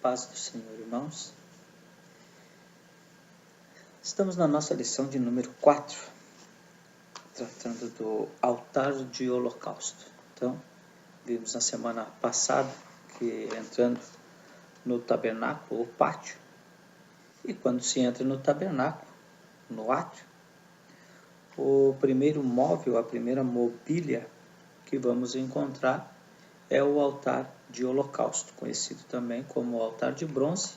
Paz do Senhor, irmãos. Estamos na nossa lição de número 4, tratando do altar de holocausto. Então, vimos na semana passada que entrando no tabernáculo, ou pátio, e quando se entra no tabernáculo, no átrio, o primeiro móvel, a primeira mobília que vamos encontrar é o altar de holocausto, conhecido também como o altar de bronze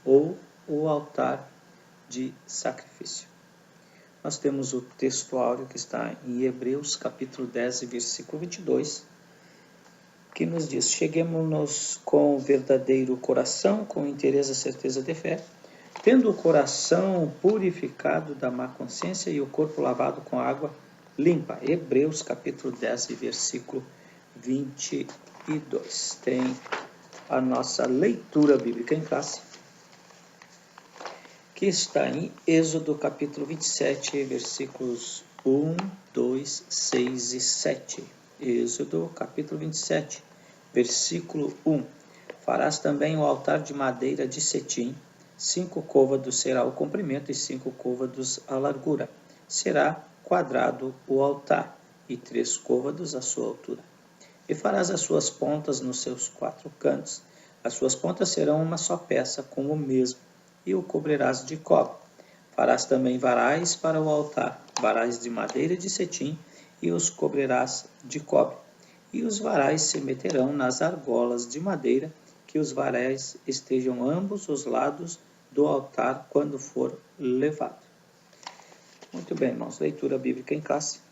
ou o altar de sacrifício. Nós temos o texto áureo que está em Hebreus capítulo 10, versículo 22, que nos diz: cheguemo-nos com verdadeiro coração, com interesse e certeza de fé, tendo o coração purificado da má consciência e o corpo lavado com água limpa. Hebreus capítulo 10, versículo 22. Tem a nossa leitura bíblica em classe, que está em Êxodo capítulo 27, versículos 1, 2, 6 e 7. Êxodo capítulo 27, versículo 1. Farás também o altar de madeira de cetim, 5 côvados será o comprimento e 5 côvados a largura. Será quadrado o altar, e 3 côvados a sua altura. E farás as suas pontas nos seus 4 cantos. As suas pontas serão uma só peça com o mesmo, e o cobrirás de cobre. Farás também varais para o altar, varais de madeira de cetim, e os cobrirás de cobre. E os varais se meterão nas argolas de madeira, que os varais estejam ambos os lados do altar quando for levado. Muito bem, irmãos, leitura bíblica em classe.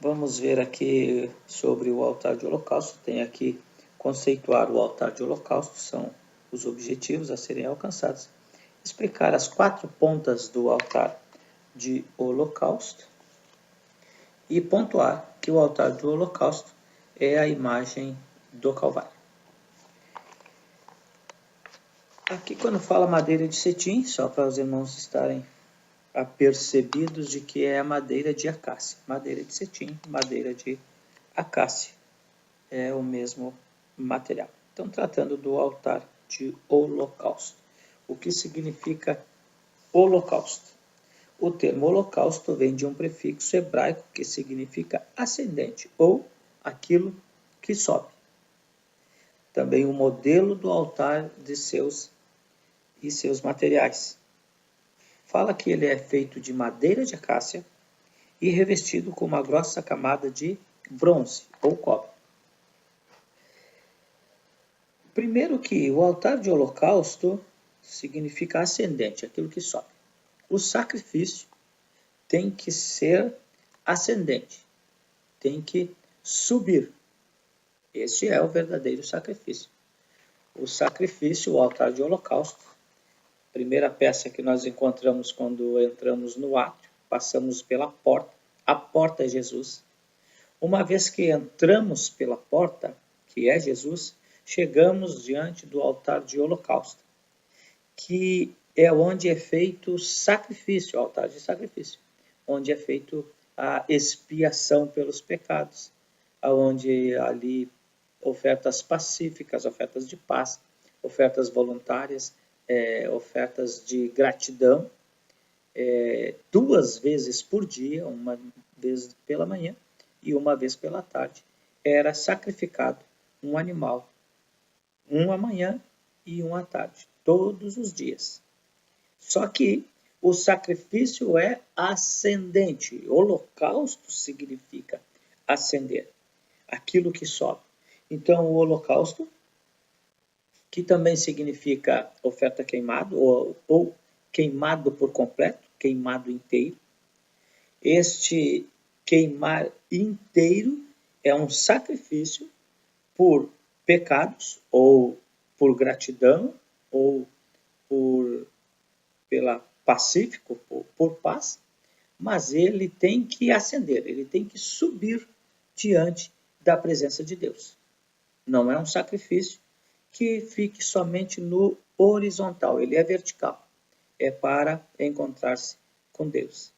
Vamos ver aqui sobre o altar de holocausto. Tem aqui conceituar o altar de holocausto, são os objetivos a serem alcançados. Explicar as 4 pontas do altar de holocausto e pontuar que o altar do holocausto é a imagem do Calvário. Aqui quando fala madeira de cetim, só para os irmãos estarem apercebidos de que é a madeira de acácia. Madeira de cetim, madeira de acácia. É o mesmo material. Então, tratando do altar de holocausto. O que significa holocausto? O termo holocausto vem de um prefixo hebraico que significa ascendente, ou aquilo que sobe. Também o modelo do altar de seus materiais. Fala que ele é feito de madeira de acácia e revestido com uma grossa camada de bronze ou cobre. Primeiro que o altar de holocausto significa ascendente, aquilo que sobe. O sacrifício tem que ser ascendente, tem que subir. Este é o verdadeiro sacrifício. O sacrifício, o altar de holocausto, primeira peça que nós encontramos quando entramos no átrio, passamos pela porta. A porta é Jesus. Uma vez que entramos pela porta, que é Jesus, chegamos diante do altar de holocausto, que é onde é feito o sacrifício, o altar de sacrifício, onde é feito a expiação pelos pecados, onde ali ofertas pacíficas, ofertas de paz, ofertas voluntárias, ofertas de gratidão, 2 vezes por dia, uma vez pela manhã e uma vez pela tarde, era sacrificado um animal, um à manhã e um à tarde, todos os dias. Só que o sacrifício é ascendente, holocausto significa ascender, aquilo que sobe. Então o holocausto, que também significa oferta queimada, ou queimado por completo, queimado inteiro. Este queimar inteiro é um sacrifício por pecados, ou por gratidão, ou pela pacífico, por paz, mas ele tem que ascender, ele tem que subir diante da presença de Deus. Não é um sacrifício que fique somente no horizontal, ele é vertical, é para encontrar-se com Deus.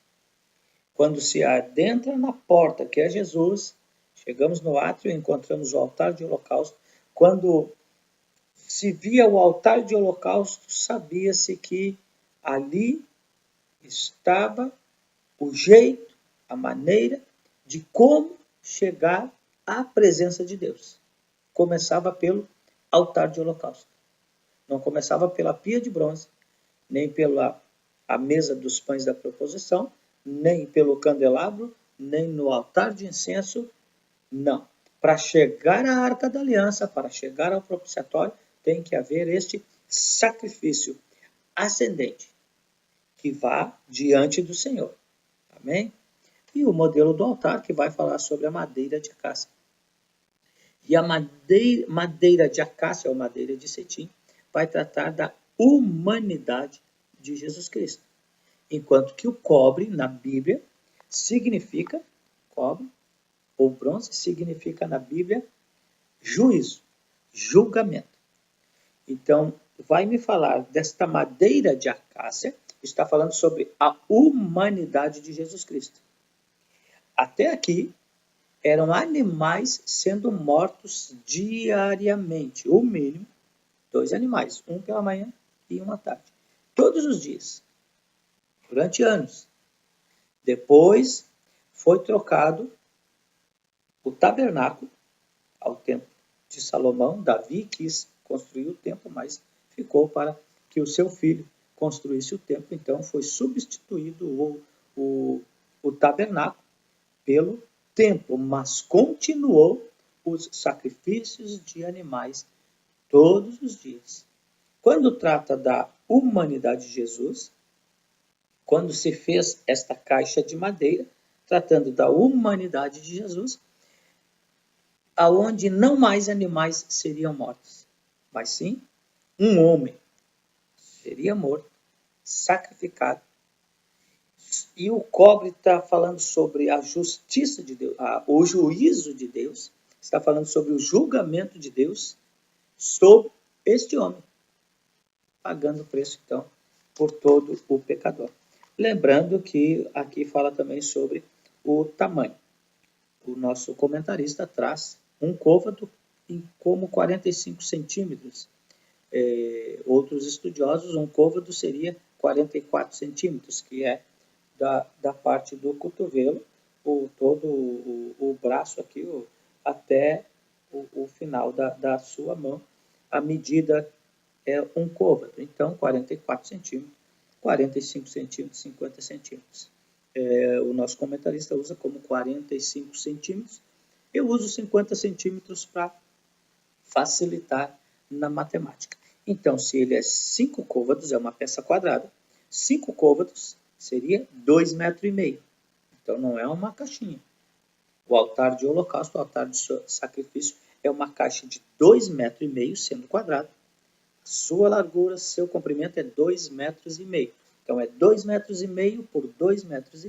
Quando se adentra na porta, que é Jesus, chegamos no átrio e encontramos o altar de holocausto. Quando se via o altar de holocausto, sabia-se que ali estava o jeito, a maneira de como chegar à presença de Deus. Começava pelo altar de holocausto. Não começava pela pia de bronze, nem pela a mesa dos pães da proposição, nem pelo candelabro, nem no altar de incenso, não. Para chegar à Arca da Aliança, para chegar ao propiciatório, tem que haver este sacrifício ascendente, que vá diante do Senhor. Amém? E o modelo do altar, que vai falar sobre a madeira de acácia. E a madeira de acácia, ou madeira de cetim, vai tratar da humanidade de Jesus Cristo. Enquanto que o cobre, na Bíblia, significa, cobre, ou bronze, significa na Bíblia, juízo, julgamento. Então, vai me falar desta madeira de acácia, está falando sobre a humanidade de Jesus Cristo. Até aqui, eram animais sendo mortos diariamente, o mínimo, 2 animais, um pela manhã e um à tarde. Todos os dias, durante anos. Depois, foi trocado o tabernáculo ao templo de Salomão. Davi quis construir o templo, mas ficou para que o seu filho construísse o templo. Então, foi substituído o tabernáculo pelo templo, mas continuou os sacrifícios de animais todos os dias. Quando trata da humanidade de Jesus, quando se fez esta caixa de madeira, tratando da humanidade de Jesus, aonde não mais animais seriam mortos, mas sim um homem seria morto, sacrificado. E o cobre está falando sobre a justiça de Deus, o juízo de Deus, está falando sobre o julgamento de Deus sobre este homem, pagando o preço, então, por todo o pecador. Lembrando que aqui fala também sobre o tamanho. O nosso comentarista traz um côvado em como 45 centímetros. Outros estudiosos, um côvado seria 44 centímetros, que é da parte do cotovelo, todo o braço aqui, até o final da sua mão. A medida é um côvado, então 44 centímetros, 45 centímetros, 50 centímetros. O nosso comentarista usa como 45 centímetros. Eu uso 50 centímetros para facilitar na matemática. Então, se ele é 5 côvados, é uma peça quadrada, 5 côvados seria 2,5 metros. Então, não é uma caixinha. O altar de holocausto, o altar de sacrifício, é uma caixa de 2,5 metros, sendo quadrado. Sua largura, seu comprimento é 2,5 metros. Então, é 2,5 metros por 2,5 metros,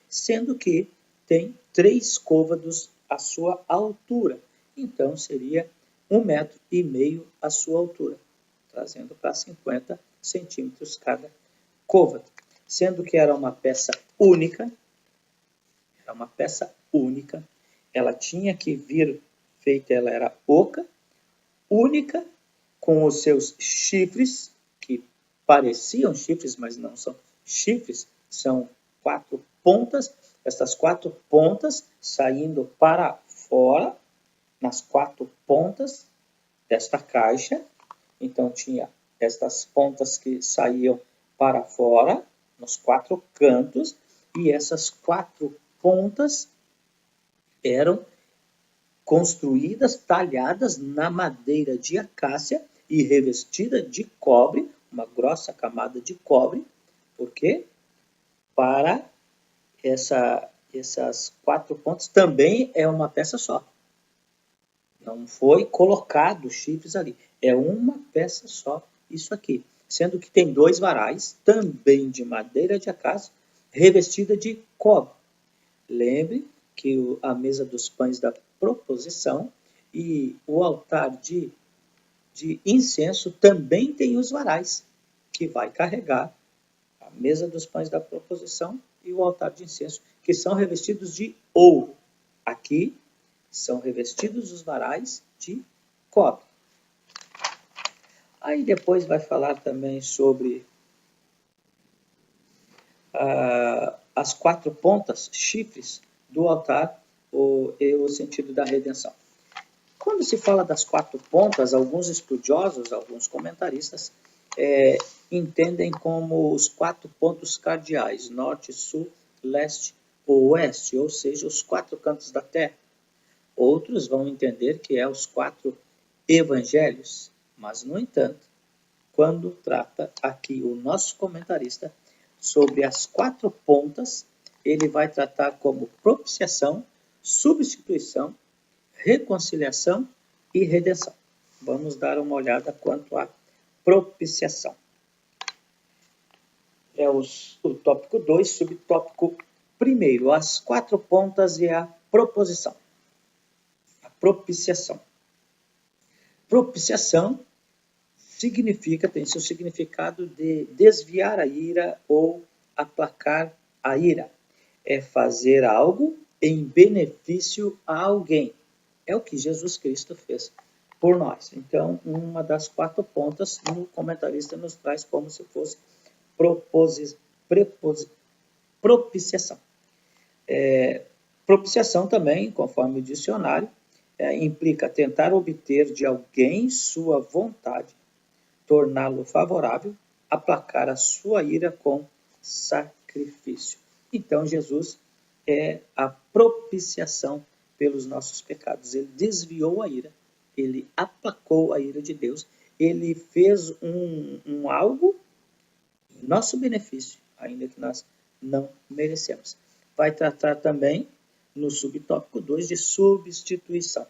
sendo que tem 3 côvados a sua altura. Então, seria 1,5 metro a sua altura, trazendo para 50 centímetros cada côvado. Sendo que era uma peça única, ela tinha que vir feita, ela era oca, única, com os seus chifres, que pareciam chifres, mas não são chifres, são 4 pontas, essas 4 pontas saindo para fora, nas 4 pontas desta caixa. Então, tinha estas pontas que saíam para fora, nos 4 cantos, e essas 4 pontas eram construídas, talhadas na madeira de acácia e revestida de cobre, uma grossa camada de cobre. Por quê? Para essas 4 pontas também é uma peça só. Não foi colocado chifres ali. É uma peça só isso aqui. Sendo que tem 2 varais, também de madeira de acácia, revestida de cobre. Lembre que a mesa dos pães da proposição e o altar de incenso também tem os varais, que vai carregar a mesa dos pães da proposição e o altar de incenso, que são revestidos de ouro. Aqui são revestidos os varais de cobre. Aí depois vai falar também sobre as 4 pontas, chifres do altar, e o sentido da redenção. Quando se fala das 4 pontas, alguns estudiosos, alguns comentaristas, entendem como os 4 pontos cardeais, norte, sul, leste ou oeste, ou seja, os 4 cantos da terra. Outros vão entender que é os 4 evangelhos, mas, no entanto, quando trata aqui o nosso comentarista sobre as 4 pontas, ele vai tratar como propiciação, substituição, reconciliação e redenção. Vamos dar uma olhada quanto à propiciação. É o tópico 2, subtópico 1, as 4 pontas e a proposição. A propiciação. Propiciação significa, tem seu significado de desviar a ira ou aplacar a ira. É fazer algo em benefício a alguém. É o que Jesus Cristo fez por nós. Então, uma das 4 pontas, o comentarista nos traz como se fosse propiciação. Propiciação também, conforme o dicionário, implica tentar obter de alguém sua vontade, torná-lo favorável, aplacar a sua ira com sacrifício. Então, Jesus é a propiciação pelos nossos pecados. Ele desviou a ira, ele aplacou a ira de Deus, ele fez um algo em nosso benefício, ainda que nós não merecemos. Vai tratar também, no subtópico 2, de substituição,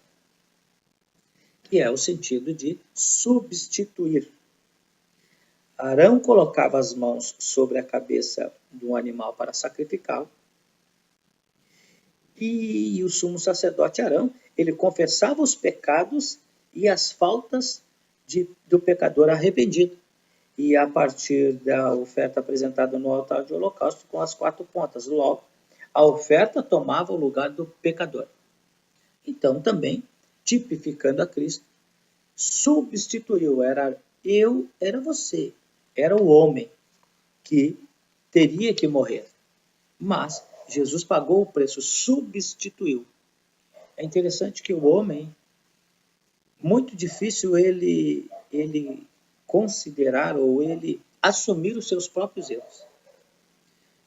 que é o sentido de substituir. Arão colocava as mãos sobre a cabeça do animal para sacrificá-lo, e o sumo sacerdote Arão, ele confessava os pecados e as faltas do pecador arrependido. E a partir da oferta apresentada no altar de holocausto com as 4 pontas, logo, a oferta tomava o lugar do pecador. Então, também, tipificando a Cristo, substituiu, era você, era o homem que teria que morrer. Mas Jesus pagou o preço, substituiu. É interessante que o homem, muito difícil ele considerar ou ele assumir os seus próprios erros.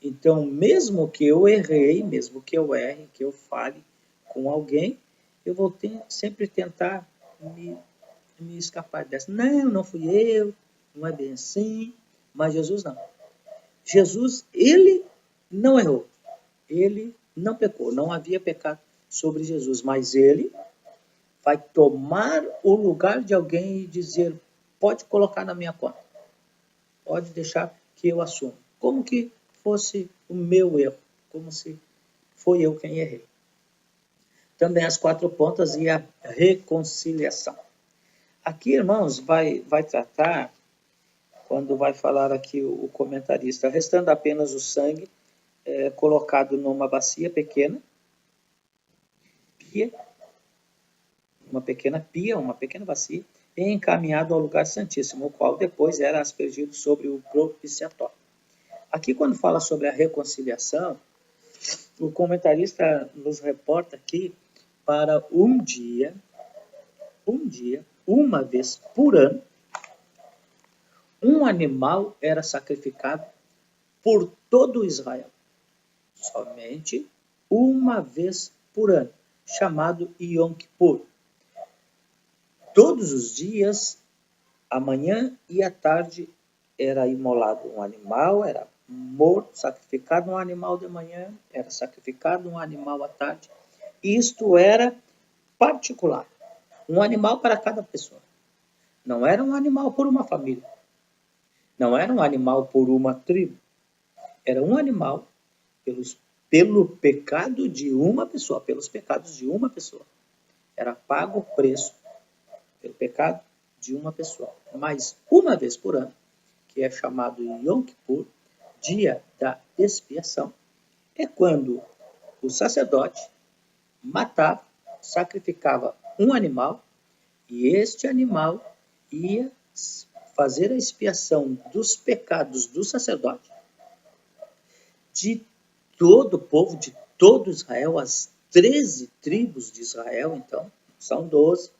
Então, mesmo que eu errei, mesmo que eu erre, que eu fale com alguém, eu vou sempre tentar me escapar dessa. Não fui eu, não é bem assim. Mas Jesus não. Jesus, ele não errou. Ele não pecou, não havia pecado sobre Jesus, mas ele vai tomar o lugar de alguém e dizer, pode colocar na minha conta, pode deixar que eu assuma, como que fosse o meu erro, como se foi eu quem errei. Também as 4 pontas e a reconciliação. Aqui, irmãos, vai tratar, quando vai falar aqui o comentarista, restando apenas o sangue, colocado numa bacia pequena, uma pequena bacia, e encaminhado ao lugar santíssimo, o qual depois era aspergido sobre o propiciatório. Aqui, quando fala sobre a reconciliação, o comentarista nos reporta aqui para um dia, uma vez por ano, um animal era sacrificado por todo Israel. Somente uma vez por ano, chamado Yom Kippur. Todos os dias, à manhã e à tarde, era imolado um animal, era morto, sacrificado um animal de manhã, era sacrificado um animal à tarde. Isto era particular, um animal para cada pessoa. Não era um animal por uma família, não era um animal por uma tribo, era um animal pelo pecado de uma pessoa, pelos pecados de uma pessoa. Era pago o preço pelo pecado de uma pessoa. Mas uma vez por ano, que é chamado Yom Kippur, dia da expiação, é quando o sacerdote matava, sacrificava um animal, e este animal ia fazer a expiação dos pecados do sacerdote, de todo o povo, de todo Israel, as 13 tribos de Israel, então, são 12,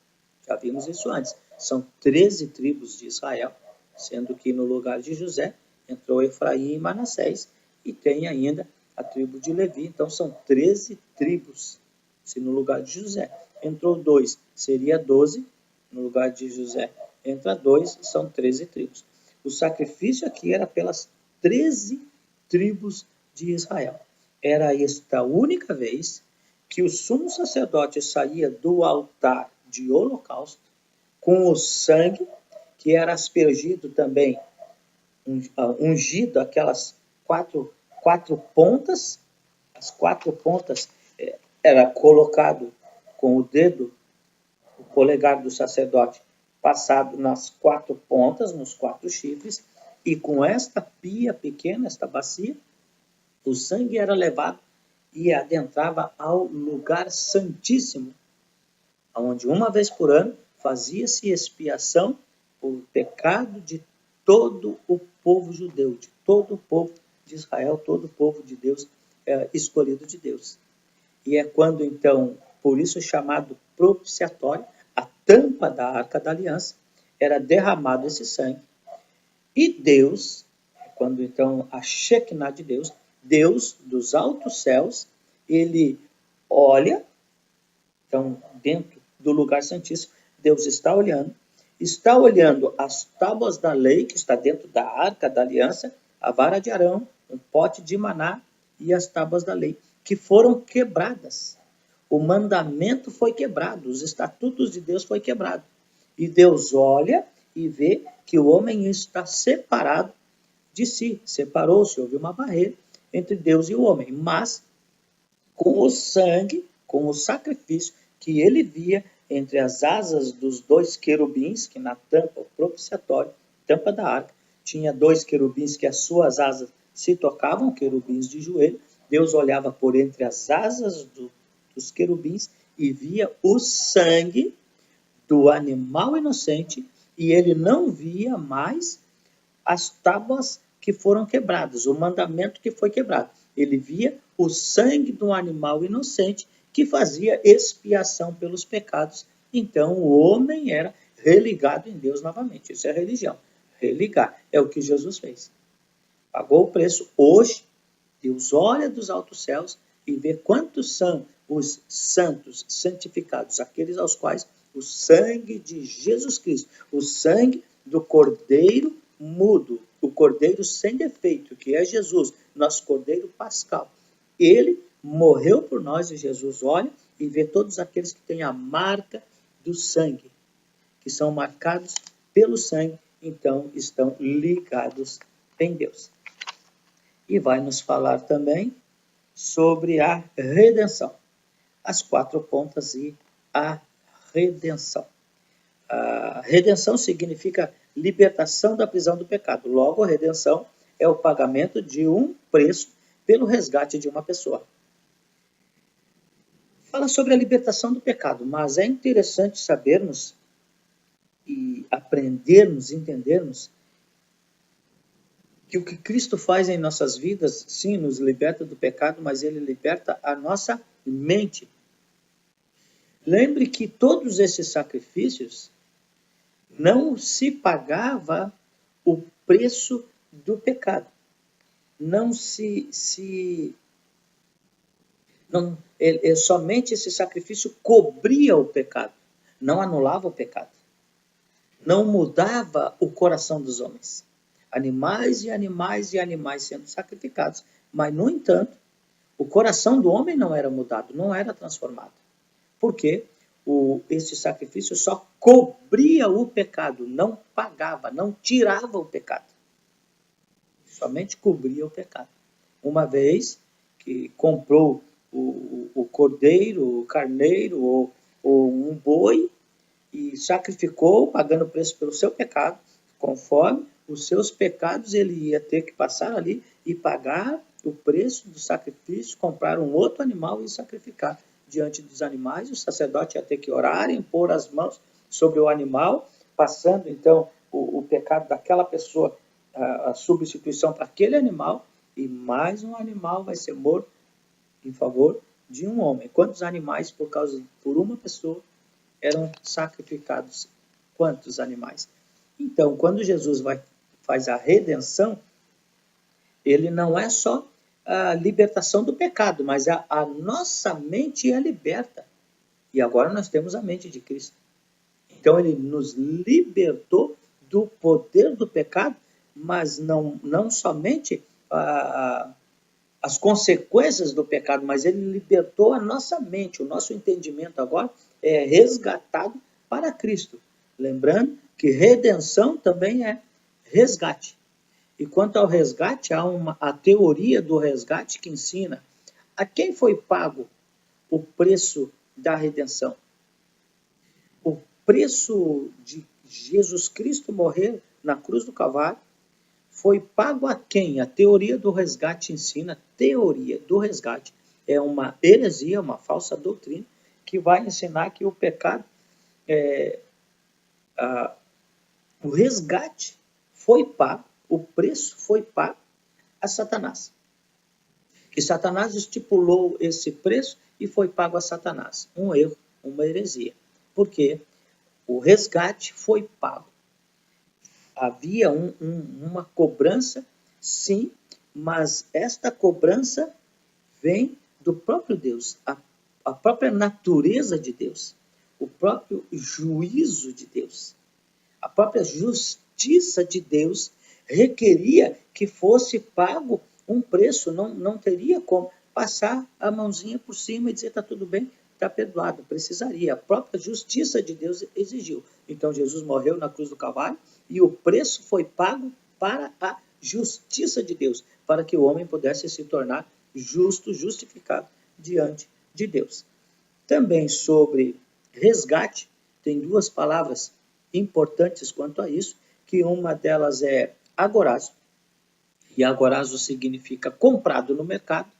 já vimos isso antes, são 13 tribos de Israel, sendo que no lugar de José entrou Efraim e Manassés, e tem ainda a tribo de Levi, então são 13 tribos, se no lugar de José entrou 2, seria 12, no lugar de José entra 2, são 13 tribos. O sacrifício aqui era pelas 13 tribos de Israel. Era esta única vez que o sumo sacerdote saía do altar de holocausto com o sangue, que era aspergido também, ungido, aquelas quatro pontas, as 4 pontas era colocado com o dedo, o polegar do sacerdote, passado nas 4 pontas, nos 4 chifres, e com esta pia pequena, esta bacia, o sangue era levado e adentrava ao lugar santíssimo, onde uma vez por ano fazia-se expiação por pecado de todo o povo judeu, de todo o povo de Israel, todo o povo de Deus, escolhido de Deus. E é quando, então, por isso chamado propiciatório, a tampa da Arca da Aliança, era derramado esse sangue. E Deus, quando então a Shekinah de Deus, Deus dos altos céus, ele olha, então dentro do lugar santíssimo, Deus está olhando as tábuas da lei, que está dentro da Arca da Aliança, a vara de Arão, um pote de maná e as tábuas da lei, que foram quebradas. O mandamento foi quebrado, os estatutos de Deus foi quebrado. E Deus olha e vê que o homem está separado de si, separou-se, houve uma barreira entre Deus e o homem, mas com o sangue, com o sacrifício que ele via entre as asas dos 2 querubins, que na tampa, o propiciatório, tampa da arca, tinha 2 querubins que as suas asas se tocavam, querubins de joelho. Deus olhava por entre as asas dos querubins e via o sangue do animal inocente, e ele não via mais as tábuas que foram quebradas, o mandamento que foi quebrado. Ele via o sangue do animal inocente que fazia expiação pelos pecados. Então o homem era religado em Deus novamente. Isso é religião. Religar é o que Jesus fez. Pagou o preço. Hoje, Deus olha dos altos céus e vê quantos são os santos santificados, aqueles aos quais o sangue de Jesus Cristo, o sangue do Cordeiro mudo, o Cordeiro sem defeito, que é Jesus, nosso Cordeiro pascal. Ele morreu por nós e Jesus olha e vê todos aqueles que têm a marca do sangue, que são marcados pelo sangue, então estão ligados em Deus. E vai nos falar também sobre a redenção, as 4 pontas e a redenção. A redenção significa libertação da prisão do pecado. Logo, a redenção é o pagamento de um preço pelo resgate de uma pessoa. Fala sobre a libertação do pecado, mas é interessante sabermos e aprendermos, entendermos que o que Cristo faz em nossas vidas, sim, nos liberta do pecado, mas ele liberta a nossa mente. Lembre que todos esses sacrifícios não se pagava o preço do pecado. Somente esse sacrifício cobria o pecado, não anulava o pecado. Não mudava o coração dos homens. Animais e animais e animais sendo sacrificados, mas, no entanto, o coração do homem não era mudado, não era transformado. Por quê? Esse sacrifício só cobria o pecado, não pagava, não tirava o pecado. Somente cobria o pecado. Uma vez que comprou o cordeiro, o carneiro ou um boi e sacrificou, pagando o preço pelo seu pecado, conforme os seus pecados, ele ia ter que passar ali e pagar o preço do sacrifício, comprar um outro animal e sacrificar diante dos animais. O sacerdote ia ter que orar, impor as mãos sobre o animal, passando então o pecado daquela pessoa, a substituição para aquele animal, e mais um animal vai ser morto em favor de um homem. Quantos animais, por uma pessoa, eram sacrificados? Quantos animais? Então, quando Jesus faz a redenção, ele não é só a libertação do pecado, mas a nossa mente é liberta. E agora nós temos a mente de Cristo. Então, ele nos libertou do poder do pecado, mas não somente as consequências do pecado, mas ele libertou a nossa mente, o nosso entendimento agora é resgatado para Cristo. Lembrando que redenção também é resgate. E quanto ao resgate, há a teoria do resgate que ensina a quem foi pago o preço da redenção. O preço de Jesus Cristo morrer na cruz do Calvário foi pago a quem? A teoria do resgate ensina. A teoria do resgate é uma heresia, uma falsa doutrina, que vai ensinar que o pecado, o resgate foi pago, o preço foi pago a Satanás. Que Satanás estipulou esse preço e foi pago a Satanás. Um erro, uma heresia. Porque o resgate foi pago. Havia uma cobrança, sim, mas esta cobrança vem do próprio Deus, a própria natureza de Deus, o próprio juízo de Deus, a própria justiça de Deus requeria que fosse pago um preço, não teria como passar a mãozinha por cima e dizer está tudo bem, está perdoado, precisaria. A própria justiça de Deus exigiu. Então Jesus morreu na cruz do Calvário e o preço foi pago para a justiça de Deus, para que o homem pudesse se tornar justo, justificado diante de Deus. Também sobre resgate, tem duas palavras importantes quanto a isso, que uma delas é agorazo, e agorazo significa comprado no mercado,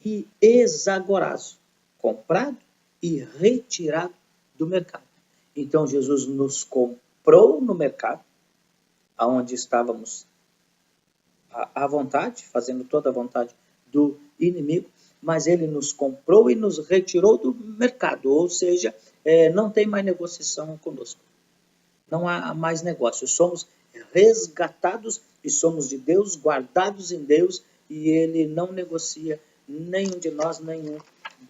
e exagorazo, comprado e retirado do mercado. Então Jesus nos comprou no mercado, onde estávamos à vontade, fazendo toda a vontade do inimigo, mas ele nos comprou e nos retirou do mercado, ou seja, não tem mais negociação conosco. Não há mais negócio, somos resgatados e somos de Deus, guardados em Deus, e ele não negocia nenhum de nós, nenhum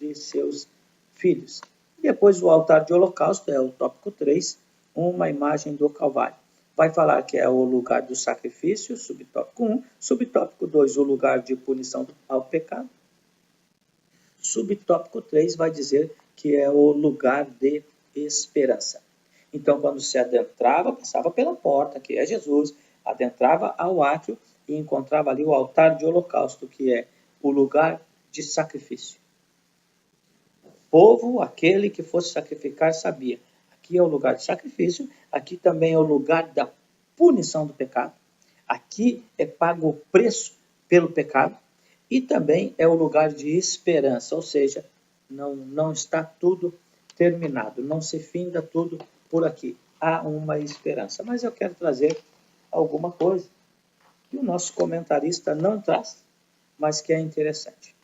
de seus filhos. Depois o altar de holocausto é o tópico 3, uma imagem do Calvário. Vai falar que é o lugar do sacrifício, subtópico 1, subtópico 2, o lugar de punição ao pecado. Subtópico 3 vai dizer que é o lugar de esperança. Então, quando se adentrava, passava pela porta, que é Jesus, adentrava ao átrio e encontrava ali o altar de holocausto, que é o lugar de sacrifício. O povo, aquele que fosse sacrificar, sabia. Aqui é o lugar de sacrifício, aqui também é o lugar da punição do pecado. Aqui é pago o preço pelo pecado e também é o lugar de esperança, ou seja, não está tudo terminado, não se finda tudo por aqui. Há uma esperança. Mas eu quero trazer alguma coisa que o nosso comentarista não traz, mas que é interessante.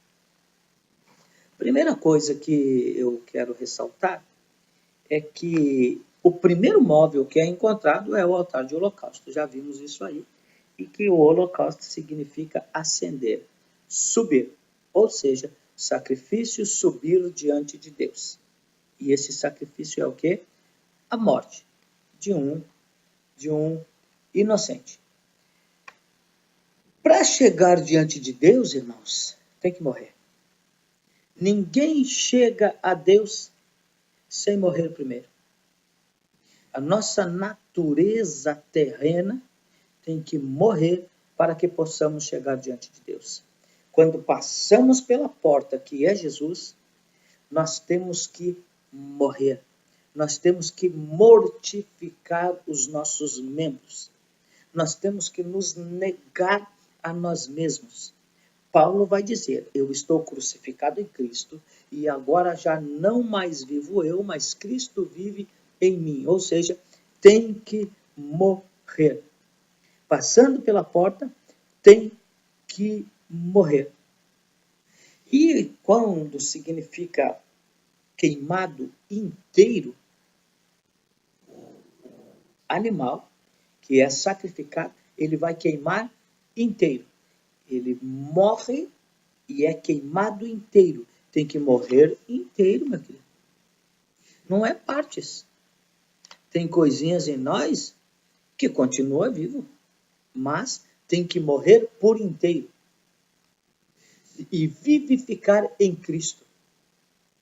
Primeira coisa que eu quero ressaltar é que o primeiro móvel que é encontrado é o altar de holocausto. Já vimos isso aí. E que o holocausto significa ascender, subir. Ou seja, sacrifício, subir diante de Deus. E esse sacrifício é o quê? A morte de um inocente. Para chegar diante de Deus, irmãos, tem que morrer. Ninguém chega a Deus sem morrer primeiro. A nossa natureza terrena tem que morrer para que possamos chegar diante de Deus. Quando passamos pela porta, que é Jesus, nós temos que morrer. Nós temos que mortificar os nossos membros. Nós temos que nos negar a nós mesmos. Paulo vai dizer, eu estou crucificado em Cristo e agora já não mais vivo eu, mas Cristo vive em mim. Ou seja, tem que morrer. morrer. Passando pela porta, tem que morrer. E quando significa queimado inteiro, animal que é sacrificado, ele vai queimar inteiro. Ele morre e é queimado inteiro. Tem que morrer inteiro, meu querido. Não é partes. Tem coisinhas em nós que continua vivo, mas tem que morrer por inteiro. E vivificar em Cristo.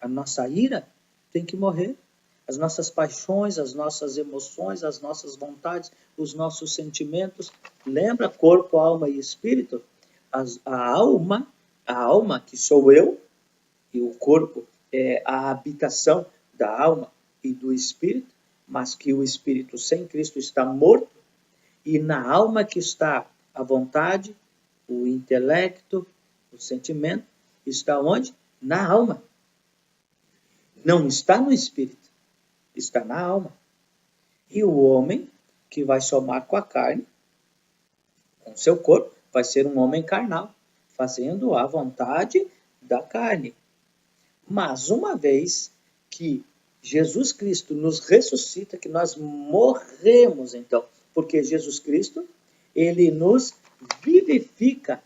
A nossa ira tem que morrer. As nossas paixões, as nossas emoções, as nossas vontades, os nossos sentimentos. Lembra? Corpo, alma e espírito. A alma que sou eu, e o corpo é a habitação da alma e do espírito, mas que o espírito sem Cristo está morto, e na alma que está a vontade, o intelecto, o sentimento, está onde? Na alma. Não está no espírito, está na alma. E o homem que vai somar com a carne, com seu corpo, vai ser um homem carnal, fazendo a vontade da carne. Mas uma vez que Jesus Cristo nos ressuscita, que nós morremos então, porque Jesus Cristo, ele nos vivifica.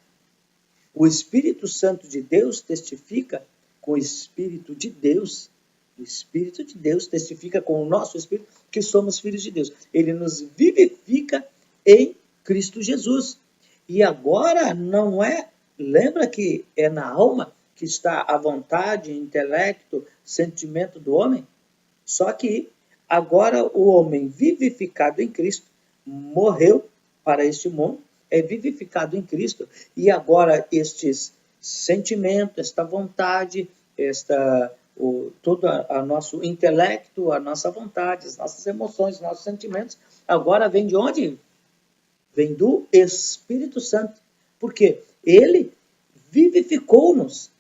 O Espírito Santo de Deus testifica com o Espírito de Deus. O Espírito de Deus testifica com o nosso Espírito que somos filhos de Deus. Ele nos vivifica em Cristo Jesus. E agora não é... Lembra que é na alma que está a vontade, intelecto, sentimento do homem? Só que agora o homem vivificado em Cristo morreu para este mundo, é vivificado em Cristo, e agora estes sentimentos, esta vontade, todo o nosso intelecto, a nossa vontade, as nossas emoções, os nossos sentimentos, agora vem de onde? Vem do Espírito Santo. Porque ele vivificou-nos.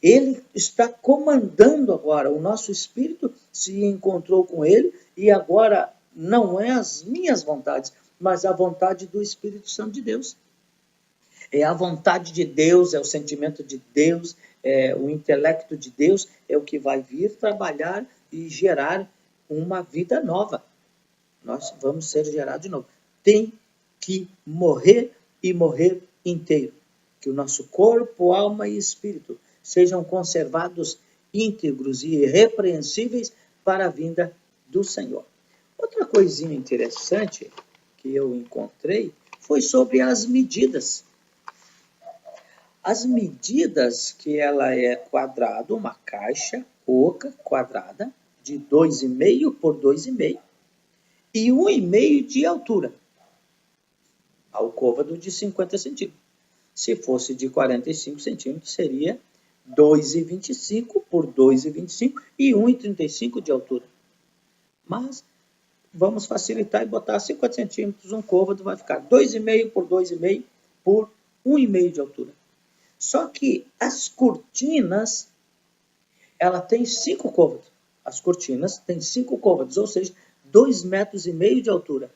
Ele está comandando agora. O nosso espírito se encontrou com ele e agora não é as minhas vontades, mas a vontade do Espírito Santo de Deus. É a vontade de Deus, é o sentimento de Deus, é o intelecto de Deus, é o que vai vir trabalhar e gerar uma vida nova. Nós vamos ser gerados de novo. Tem que morrer e morrer inteiro. Que o nosso corpo, alma e espírito sejam conservados íntegros e irrepreensíveis para a vinda do Senhor. Outra coisinha interessante que eu encontrei foi sobre as medidas. As medidas que ela é quadrada, uma caixa oca quadrada de 2,5 por 2,5 e 1,5 de altura. Ao côvado de 50 centímetros. Se fosse de 45 centímetros, seria 2,25 por 2,25 e 1,35 de altura. Mas vamos facilitar e botar 50 centímetros, um côvado vai ficar 2,5 por 2,5 por 1,5 de altura. Só que as cortinas, ela tem 5 côvados. As cortinas têm 5 côvados, ou seja, 2,5 metros de altura.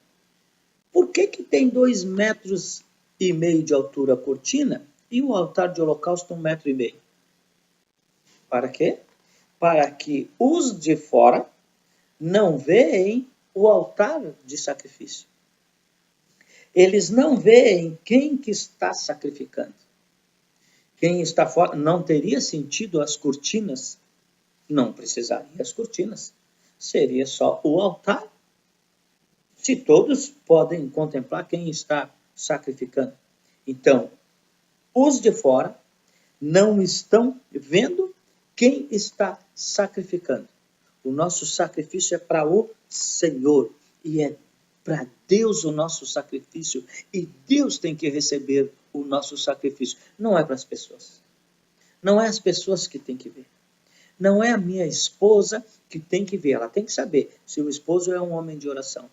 Por que tem 2,5 metros de altura a cortina e o altar de holocausto 1,5 metro? Para quê? Para que os de fora não veem o altar de sacrifício. Eles não veem quem que está sacrificando. Quem está fora não teria sentido as cortinas, não precisaria as cortinas. Seria só o altar. Se todos podem contemplar quem está sacrificando. Então, os de fora não estão vendo quem está sacrificando. O nosso sacrifício é para o Senhor e é para Deus o nosso sacrifício e Deus tem que receber o nosso sacrifício. Não é para as pessoas. Não é as pessoas que têm que ver. Não é a minha esposa que tem que ver. Ela tem que saber se o esposo é um homem de oração.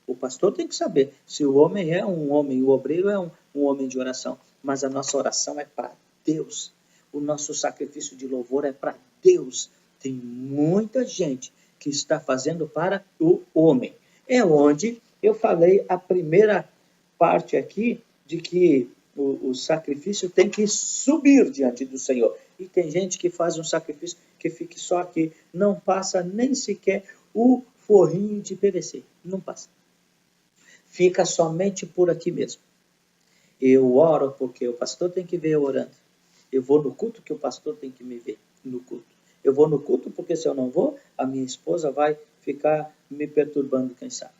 O pastor tem que saber se o homem é um homem, o obreiro é um homem de oração. Mas a nossa oração é para Deus. O nosso sacrifício de louvor é para Deus. Tem muita gente que está fazendo para o homem. É onde Eu falei a primeira parte aqui de que o sacrifício tem que subir diante do Senhor. E tem gente que faz um sacrifício que fique só aqui, não passa nem sequer o forrinho de PVC, não passa. Fica somente por aqui mesmo. Eu oro porque o pastor tem que ver eu orando. Eu vou no culto que o pastor tem que me ver no culto. Eu vou no culto porque se eu não vou, a minha esposa vai ficar me perturbando, quem sabe.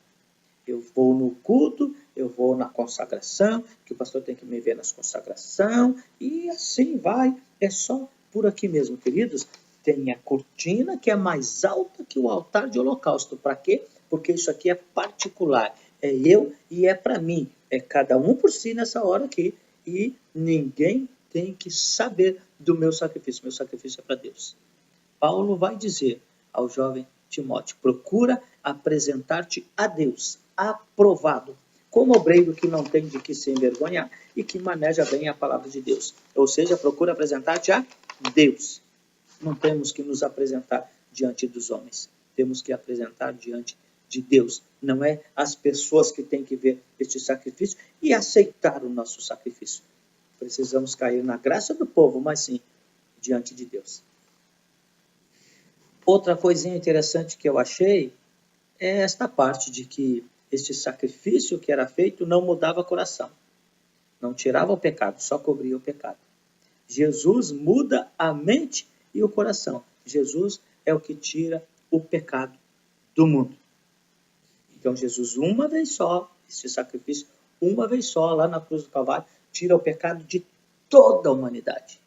Eu vou no culto, eu vou na consagração, que o pastor tem que me ver nas consagração, e assim vai. É só por aqui mesmo, queridos. Tem a cortina que é mais alta que o altar de holocausto. Para quê? Porque isso aqui é particular. É eu e é para mim. É cada um por si nessa hora aqui. E ninguém tem que saber do meu sacrifício. Meu sacrifício é para Deus. Paulo vai dizer ao jovem Timóteo: procura apresentar-te a Deus, aprovado, como obreiro que não tem de que se envergonhar e que maneja bem a palavra de Deus. Ou seja, procura apresentar-te a Deus. Não temos que nos apresentar diante dos homens, temos que apresentar diante de Deus. Não é as pessoas que têm que ver este sacrifício e aceitar o nosso sacrifício. Precisamos cair na graça do povo, mas sim diante de Deus. Outra coisinha interessante que eu achei é esta parte de que este sacrifício que era feito não mudava o coração, não tirava o pecado, só cobria o pecado. Jesus muda a mente e o coração. Jesus é o que tira o pecado do mundo. Então Jesus, uma vez só, este sacrifício, uma vez só, lá na cruz do Calvário, tira o pecado de toda a humanidade.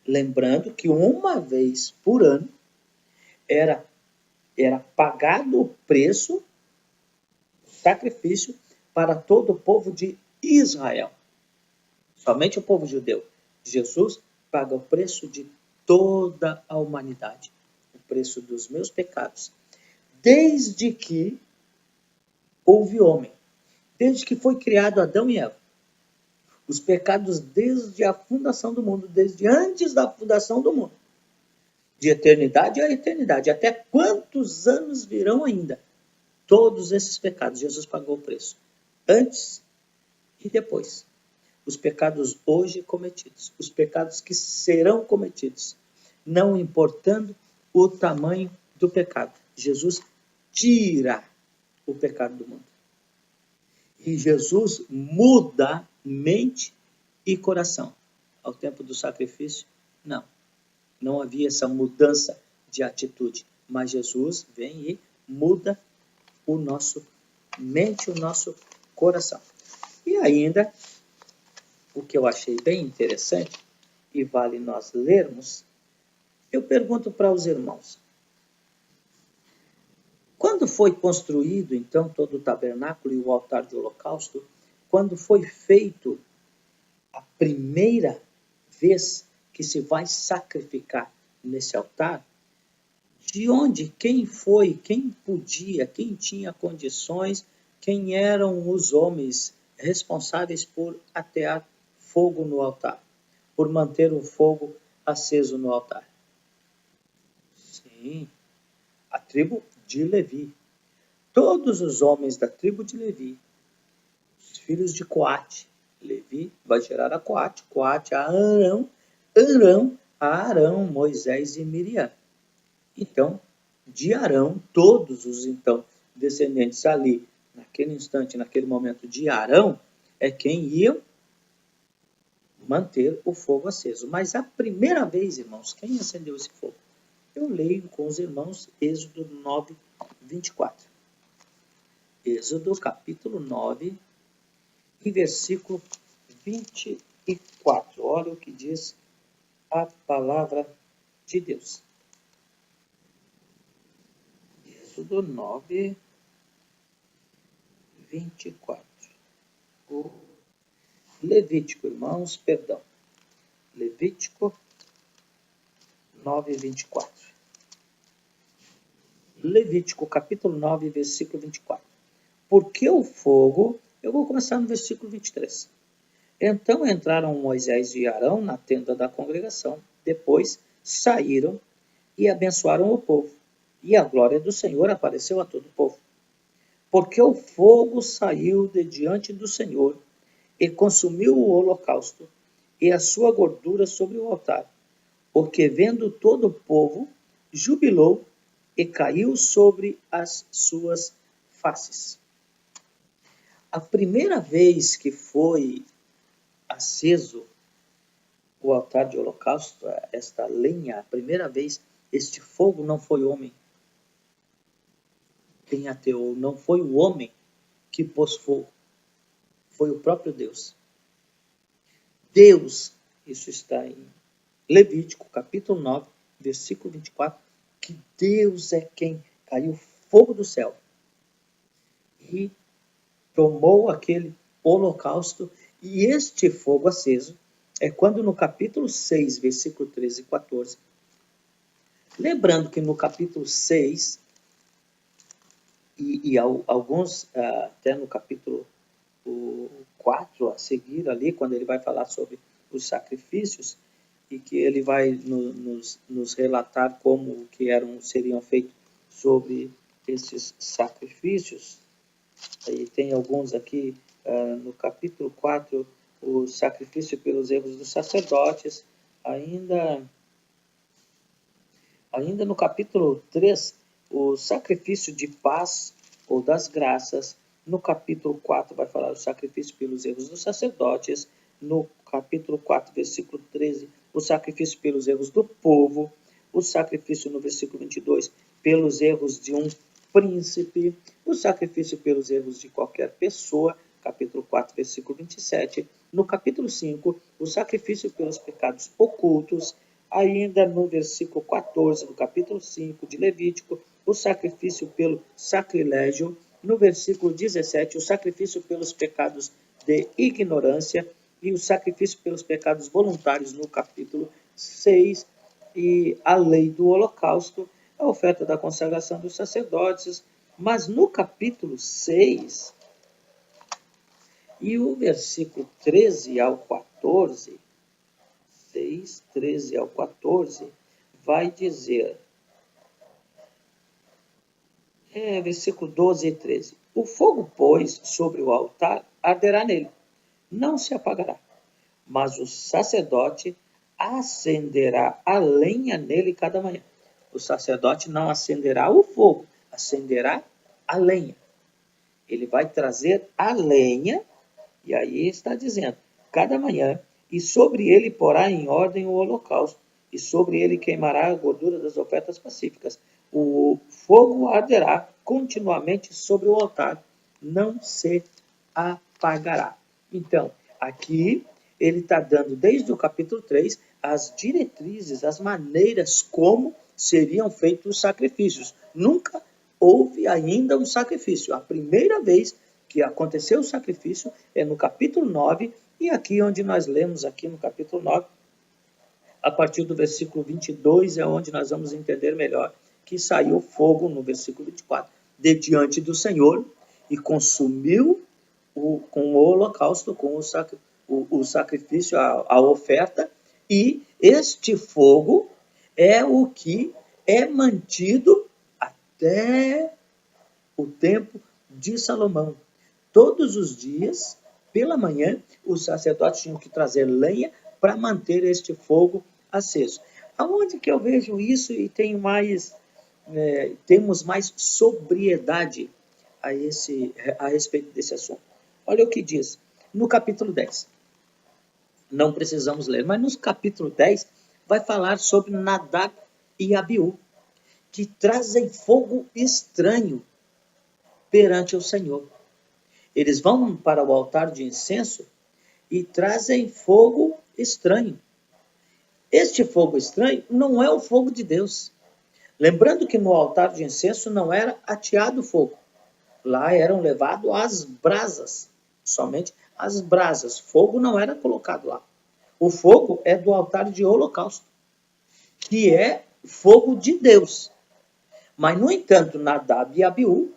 Lembrando que uma vez por ano era pagado o preço, o sacrifício, para todo o povo de Israel. Somente o povo judeu. Jesus paga o preço de toda a humanidade. O preço dos meus pecados. Desde que houve homem. Desde que foi criado Adão e Eva. Os pecados desde a fundação do mundo. Desde antes da fundação do mundo. De eternidade a eternidade. Até quantos anos virão ainda? Todos esses pecados, Jesus pagou o preço. Antes e depois. Os pecados hoje cometidos. Os pecados que serão cometidos. Não importando o tamanho do pecado. Jesus tira o pecado do mundo. E Jesus muda mente e coração. Ao tempo do sacrifício, não. Não havia essa mudança de atitude. Mas Jesus vem e muda o nosso mente, o nosso coração. E ainda, o que eu achei bem interessante, e vale nós lermos, eu pergunto para os irmãos, quando foi construído, então, todo o tabernáculo e o altar de holocausto, quando foi feito a primeira vez que se vai sacrificar nesse altar, de onde, quem foi, quem podia, quem tinha condições, quem eram os homens responsáveis por atear fogo no altar, por manter o fogo aceso no altar? Sim, a tribo de Levi. Todos os homens da tribo de Levi, os filhos de Coate. Levi vai gerar a Coate, Coate a Arão, Moisés e Miriam. Então, de Arão, todos os então descendentes ali, naquele instante, naquele momento de Arão, é quem iam manter o fogo aceso. Mas a primeira vez, irmãos, quem acendeu esse fogo? Eu leio com os irmãos Êxodo 9, 24. Êxodo capítulo 9 e versículo 24. Olha o que diz a palavra de Deus. Êxodo 9, 24. O Levítico, irmãos, perdão. Levítico 9, 24. Levítico, capítulo 9, versículo 24. Porque o fogo, eu vou começar no versículo 23. Então entraram Moisés e Arão na tenda da congregação, depois saíram e abençoaram o povo, e a glória do Senhor apareceu a todo o povo. porque o fogo saiu de diante do Senhor e consumiu o holocausto e a sua gordura sobre o altar. Porque vendo todo o povo, jubilou e caiu sobre as suas faces. A primeira vez que foi aceso o altar de holocausto, esta lenha, a primeira vez, este fogo não foi homem. Quem ateou não foi o homem que pôs fogo, foi o próprio Deus. Deus, isso está em Levítico, capítulo 9, versículo 24, que Deus é quem caiu fogo do céu e tomou aquele holocausto, e este fogo aceso é quando no capítulo 6, versículo 13 e 14, lembrando que no capítulo 6 e alguns até no capítulo 4 a seguir ali, quando ele vai falar sobre os sacrifícios, e que ele vai nos relatar como que seriam feitos sobre esses sacrifícios. E tem alguns aqui no capítulo 4, o sacrifício pelos erros dos sacerdotes. Ainda no capítulo 3, o sacrifício de paz ou das graças. No capítulo 4 vai falar o sacrifício pelos erros dos sacerdotes. No capítulo 4, versículo 13, o sacrifício pelos erros do povo. O sacrifício no versículo 22, pelos erros de um príncipe. O sacrifício pelos erros de qualquer pessoa. Capítulo 4, versículo 27. No capítulo 5, o sacrifício pelos pecados ocultos. Ainda no versículo 14 do capítulo 5 de Levítico, o sacrifício pelo sacrilégio. No versículo 17, o sacrifício pelos pecados de ignorância e o sacrifício pelos pecados voluntários no capítulo 6, e a lei do holocausto, a oferta da consagração dos sacerdotes. Mas no capítulo 6, e o versículo 13 ao 14, 6, 13 ao 14, vai dizer, versículo 12 e 13, o fogo, pois, sobre o altar arderá nele, não se apagará, mas o sacerdote acenderá a lenha nele cada manhã. O sacerdote não acenderá o fogo, acenderá a lenha. Ele vai trazer a lenha, e aí está dizendo, cada manhã, e sobre ele porá em ordem o holocausto, e sobre ele queimará a gordura das ofertas pacíficas. O fogo arderá continuamente sobre o altar, não se apagará. Então, aqui ele está dando, desde o capítulo 3, as diretrizes, as maneiras como seriam feitos os sacrifícios. Nunca houve ainda um sacrifício. A primeira vez que aconteceu o sacrifício é no capítulo 9, e aqui onde nós lemos aqui no capítulo 9, a partir do versículo 22, é onde nós vamos entender melhor que saiu fogo, no versículo 24, de diante do Senhor e consumiu com o holocausto, com o sacrifício, a oferta, e este fogo é o que é mantido até o tempo de Salomão. Todos os dias, pela manhã, os sacerdotes tinham que trazer lenha para manter este fogo aceso. Aonde que eu vejo isso e tenho temos mais sobriedade a respeito desse assunto? Olha o que diz no capítulo 10. Não precisamos ler, mas no capítulo 10 vai falar sobre Nadab e Abiú, que trazem fogo estranho perante o Senhor. Eles vão para o altar de incenso e trazem fogo estranho. Este fogo estranho não é o fogo de Deus. Lembrando que no altar de incenso não era ateado fogo. Lá eram levadas as brasas, somente as brasas. Fogo não era colocado lá. O fogo é do altar de holocausto, que é fogo de Deus. Mas, no entanto, Nadab e Abiú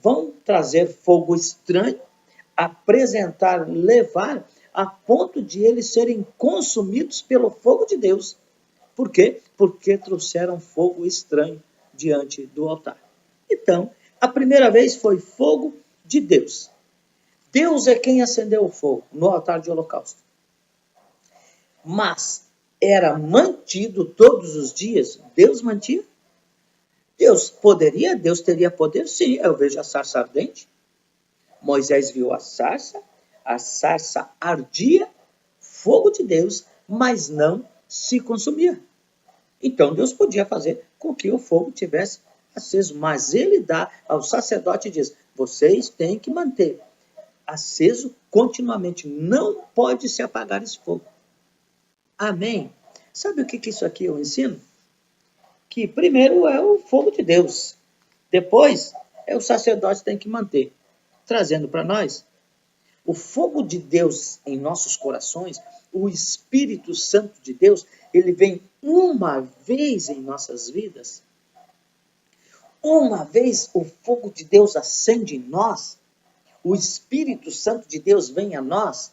vão trazer fogo estranho, apresentar, levar, a ponto de eles serem consumidos pelo fogo de Deus. Por quê? Porque trouxeram fogo estranho diante do altar. Então, a primeira vez foi fogo de Deus. Deus é quem acendeu o fogo no altar de holocausto. Mas era mantido todos os dias? Deus mantinha? Deus teria poder? Sim, eu vejo a sarça ardente. Moisés viu a sarça ardia, fogo de Deus, mas não se consumia. Então Deus podia fazer com que o fogo tivesse aceso, mas ele dá ao sacerdote e diz, vocês têm que manter aceso continuamente, não pode se apagar esse fogo. Amém? Sabe o que isso aqui eu ensino? Que primeiro é o fogo de Deus, depois é o sacerdote que tem que manter. Trazendo para nós, o fogo de Deus em nossos corações, o Espírito Santo de Deus, ele vem uma vez em nossas vidas. Uma vez o fogo de Deus acende em nós, o Espírito Santo de Deus vem a nós,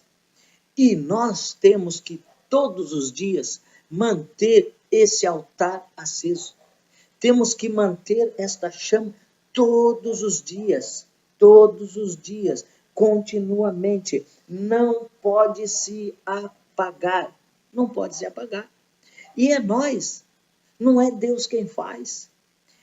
e nós temos que todos os dias manter esse altar aceso. Temos que manter esta chama todos os dias, continuamente. Não pode se apagar, não pode se apagar. E é nós, não é Deus quem faz.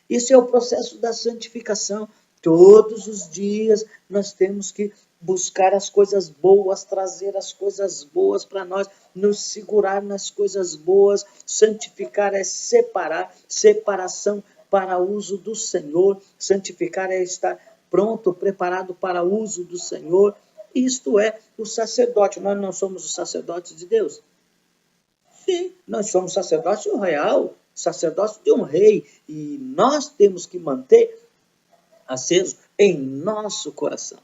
Isso é o processo da santificação. Todos os dias nós temos que buscar as coisas boas, trazer as coisas boas para nós, nos segurar nas coisas boas. Santificar é separar, separação para uso do Senhor. Santificar é estar pronto, preparado para o uso do Senhor. Isto é o sacerdote. Nós não somos os sacerdotes de Deus? Sim, nós somos sacerdotes de um real, sacerdotes de um rei. E nós temos que manter aceso em nosso coração.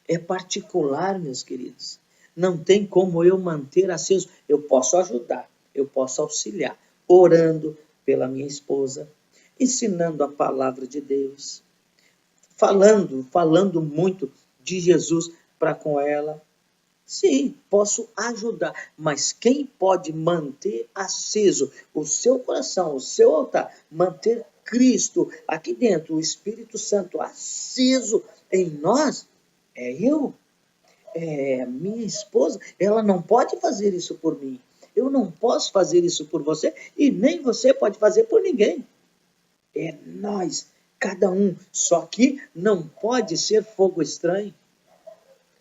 É particular, meus queridos. Não tem como eu manter aceso. Eu posso ajudar, eu posso auxiliar, orando pela minha esposa, ensinando a palavra de Deus, falando muito de Jesus para com ela. Sim, posso ajudar, mas quem pode manter aceso o seu coração, o seu altar, manter Cristo aqui dentro, o Espírito Santo aceso em nós, é eu, é minha esposa. Ela não pode fazer isso por mim. Eu não posso fazer isso por você e nem você pode fazer por ninguém. É nós, cada um. Só que não pode ser fogo estranho,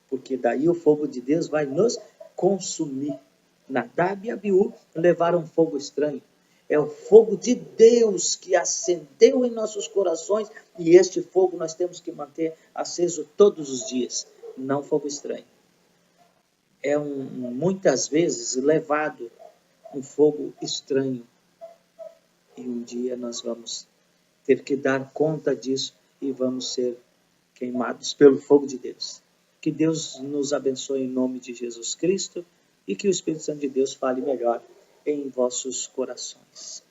porque daí o fogo de Deus vai nos consumir. Nadab e Abiú levaram fogo estranho. É o fogo de Deus que acendeu em nossos corações, e este fogo nós temos que manter aceso todos os dias, não fogo estranho. É muitas vezes levado um fogo estranho, e um dia nós vamos ter que dar conta disso e vamos ser queimados pelo fogo de Deus. Que Deus nos abençoe em nome de Jesus Cristo e que o Espírito Santo de Deus fale melhor em vossos corações.